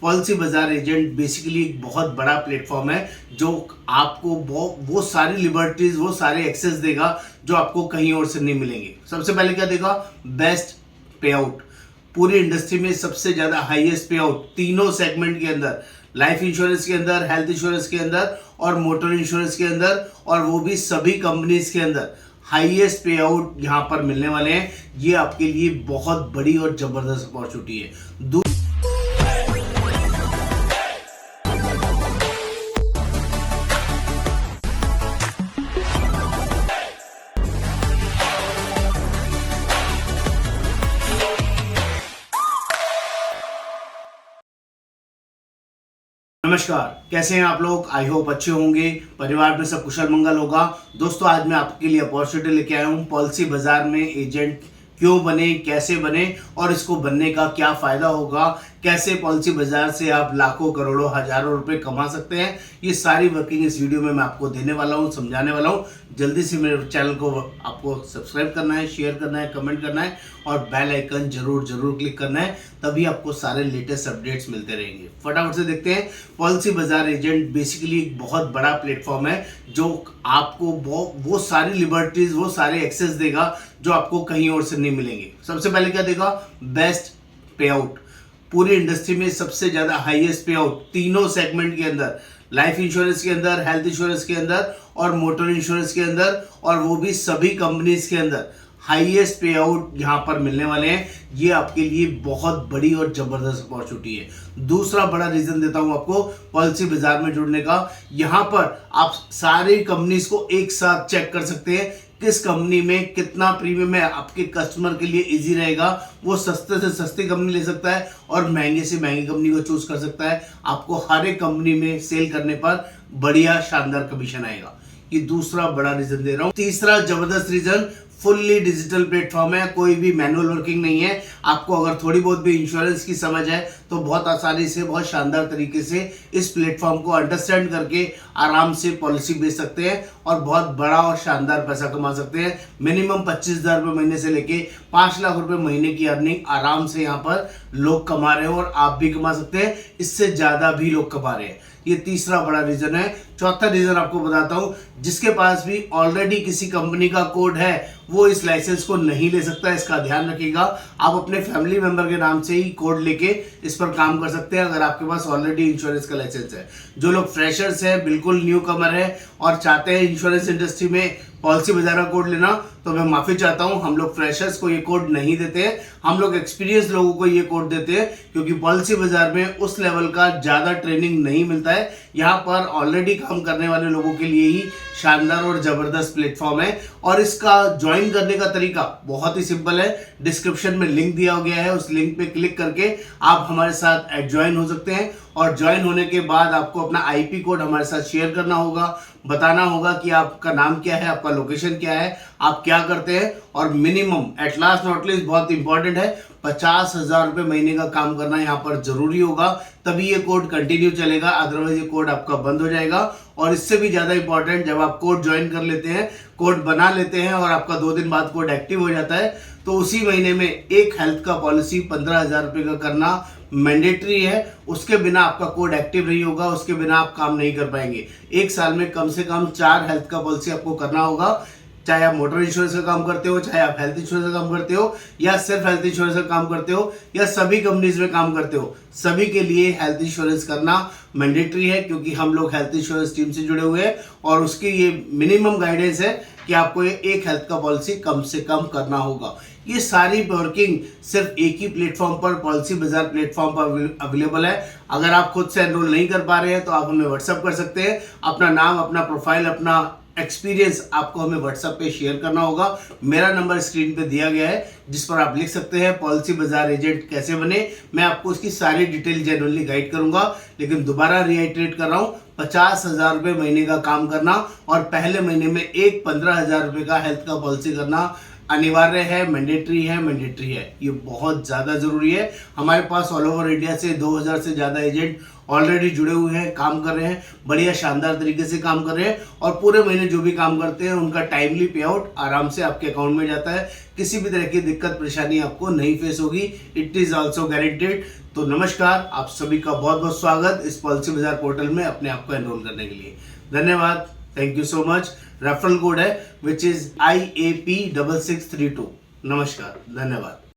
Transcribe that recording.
Policy बाजार agent basically एक बहुत बड़ा प्लेटफॉर्म है जो आपको वो सारी लिबर्टीज, वो सारे एक्सेस देगा जो आपको कहीं और से नहीं मिलेंगे। सबसे पहले क्या देगा? बेस्ट पे आउट। पूरी इंडस्ट्री में सबसे ज्यादा हाईएस्ट पे आउट तीनों सेगमेंट के अंदर, लाइफ इंश्योरेंस के अंदर, हेल्थ इंश्योरेंस के अंदर और मोटर इंश्योरेंस के अंदर, और वो भी सभी कंपनीज के अंदर हाईएस्ट पे आउट यहाँ पर मिलने वाले हैं। ये आपके लिए बहुत बड़ी और जबरदस्त अपॉर्चुनिटी है। नमस्कार, कैसे हैं आप लोग? आई होप अच्छे होंगे, परिवार में सब कुशल मंगल होगा। दोस्तों, आज मैं आपके लिए अपॉर्चुनिटी लेके आया हूँ। पॉलिसी बाजार में एजेंट क्यों बने, कैसे बने और इसको बनने का क्या फायदा होगा, कैसे पॉलिसी बाजार से आप लाखों करोड़ों हजारों रुपए कमा सकते हैं, ये सारी वर्किंग इस वीडियो में मैं आपको देने वाला हूँ, समझाने वाला हूँ। जल्दी से मेरे चैनल को आपको सब्सक्राइब करना है, शेयर करना है, कमेंट करना है और बेल आइकन जरूर क्लिक करना है, तभी आपको सारे लेटेस्ट अपडेट्स मिलते रहेंगे। फटाफट से देखते हैं। पॉलिसी बाजार एजेंट बेसिकली एक बहुत बड़ा प्लेटफॉर्म है जो आपको वो सारी लिबर्टीज, वो सारे एक्सेस देगा जो आपको कहीं और से नहीं मिलेंगे। सबसे पहले क्या देगा? बेस्ट पे आउट। पूरी इंडस्ट्री में सबसे ज्यादा हाईएस्ट पे आउट तीनों सेगमेंट के अंदर, लाइफ इंश्योरेंस के अंदर, हेल्थ इंश्योरेंस के अंदर और मोटर इंश्योरेंस के अंदर, और वो भी सभी कंपनीज के अंदर हाईएस्ट पे आउट यहाँ पर मिलने वाले हैं। ये आपके लिए बहुत बड़ी और जबरदस्त अपॉर्चुनिटी है। दूसरा बड़ा रीजन देता हूं आपको पॉलिसी बाजार में जुड़ने का। यहाँ पर आप सारी कंपनीज को एक साथ चेक कर सकते हैं, किस कंपनी में कितना प्रीमियम है, आपके कस्टमर के लिए इजी रहेगा। वो सस्ते से सस्ती कंपनी ले सकता है और महंगे से महंगी कंपनी को चूज कर सकता है। आपको हर एक कंपनी में सेल करने पर बढ़िया शानदार कमीशन आएगा। ये दूसरा बड़ा रीजन दे रहा हूं। तीसरा जबरदस्त रीजन, फुल्ली डिजिटल प्लेटफॉर्म है, कोई भी मैनुअल वर्किंग नहीं है। आपको अगर थोड़ी बहुत भी इंश्योरेंस की समझ है तो बहुत आसानी से, बहुत शानदार तरीके से इस प्लेटफॉर्म को अंडरस्टैंड करके आराम से पॉलिसी बेच सकते हैं और बहुत बड़ा और शानदार पैसा कमा सकते हैं। मिनिमम 25,000 रुपये महीने से लेके 5 लाख रुपए महीने की अर्निंग आराम से यहाँ पर लोग कमा रहे हैं और आप भी कमा सकते हैं। इससे ज्यादा भी लोग कमा रहे हैं। ये तीसरा बड़ा रीजन है। चौथा रीजन आपको बताता हूं, जिसके पास भी ऑलरेडी किसी कंपनी का कोड है वो इस लाइसेंस को नहीं ले सकता। इसका ध्यान रखिएगा। आप अपने फैमिली मेंबर के नाम से ही कोड लेके इस पर काम कर सकते हैं अगर आपके पास ऑलरेडी इंश्योरेंस का लाइसेंस है। जो लोग फ्रेशर्स हैं, बिल्कुल न्यू कमर है और चाहते हैं इंश्योरेंस इंडस्ट्री में पॉलिसी बाजार का कोड लेना, तो मैं माफी चाहता हूं, हम लोग फ्रेशर्स को ये कोड नहीं देते हैं। हम लोग एक्सपीरियंस लोगों को ये कोड देते हैं क्योंकि पॉलिसी बाजार में उस लेवल का ज्यादा ट्रेनिंग नहीं मिलता है। यहाँ पर ऑलरेडी काम करने वाले लोगों के लिए ही शानदार और जबरदस्त प्लेटफॉर्म है। और इसका ज्वाइन करने का तरीका बहुत ही सिंपल है। डिस्क्रिप्शन में लिंक दिया गया है, उस लिंक पे क्लिक करके आप हमारे साथ ज्वाइन हो सकते हैं। और ज्वाइन होने के बाद आपको अपना आईपी कोड हमारे साथ शेयर करना होगा, बताना होगा कि आपका नाम क्या है, आपका लोकेशन क्या है, आप क्या करते हैं, और minimum at last not least बहुत इंपॉर्टेंट है, 50,000 रुपए महीने का काम करना यहाँ पर जरूरी होगा, तभी ये कोड कंटिन्यू चलेगा। अदरवाइज ये कोड आपका बंद हो जाएगा। और इससे भी ज्यादा इंपॉर्टेंट, जब आप कोड ज्वाइन कर लेते हैं, कोड बना लेते हैं और आपका 2 दिन बाद कोड एक्टिव हो जाता है, तो उसी महीने में एक हेल्थ का पॉलिसी 15,000 रुपए का करना मैंडेटरी है। उसके बिना आपका कोड एक्टिव नहीं होगा, उसके बिना आप काम नहीं कर पाएंगे। एक साल में कम से कम 4 हेल्थ का पॉलिसी आपको करना होगा, चाहे आप मोटर इंश्योरेंस का काम करते हो, चाहे आप हेल्थ इंश्योरेंस का काम करते हो, या सिर्फ हेल्थ इंश्योरेंस का काम करते हो, या सभी कंपनीज में काम करते हो, सभी के लिए हेल्थ इंश्योरेंस करना मैंडेटरी है। क्योंकि हम लोग हेल्थ इंश्योरेंस टीम से जुड़े हुए हैं और उसकी ये मिनिमम गाइडेंस है कि आपको एक हेल्थ का पॉलिसी कम से कम करना होगा। ये सारी वर्किंग सिर्फ एक ही प्लेटफॉर्म पर, पॉलिसी बाजार प्लेटफॉर्म पर अवेलेबल है। अगर आप खुद से एनरोल नहीं कर पा रहे हैं तो आप हमें व्हाट्सएप कर सकते हैं। अपना नाम, अपना प्रोफाइल, अपना एक्सपीरियंस आपको हमें व्हाट्सएप पे शेयर करना होगा। मेरा नंबर स्क्रीन पे दिया गया है जिस पर आप लिख सकते हैं पॉलिसी बाजार एजेंट कैसे बने। मैं आपको उसकी सारी डिटेल जेन्युइनली गाइड करूंगा। लेकिन दोबारा रिआइटरेट कर रहा हूं, 50,000 रुपए महीने का काम करना और पहले महीने में एक 15,000 रुपए का हेल्थ का पॉलिसी करना अनिवार्य है, मैंडेटरी है, ये बहुत ज़्यादा ज़रूरी है। हमारे पास ऑल ओवर इंडिया से 2000 से ज़्यादा एजेंट ऑलरेडी जुड़े हुए हैं, काम कर रहे हैं, बढ़िया शानदार तरीके से काम कर रहे हैं और पूरे महीने जो भी काम करते हैं उनका टाइमली पे आउट आराम से आपके अकाउंट में जाता है। किसी भी तरह की दिक्कत परेशानी आपको नहीं फेस होगी, इट इज़ ऑल्सो गारंटेड। तो नमस्कार, आप सभी का बहुत बहुत स्वागत इस पॉलिसी बाजार पोर्टल में अपने आप को एनरोल करने के लिए। धन्यवाद, thank you so much. Referral code है विच इज IAP6632। नमस्कार, धन्यवाद।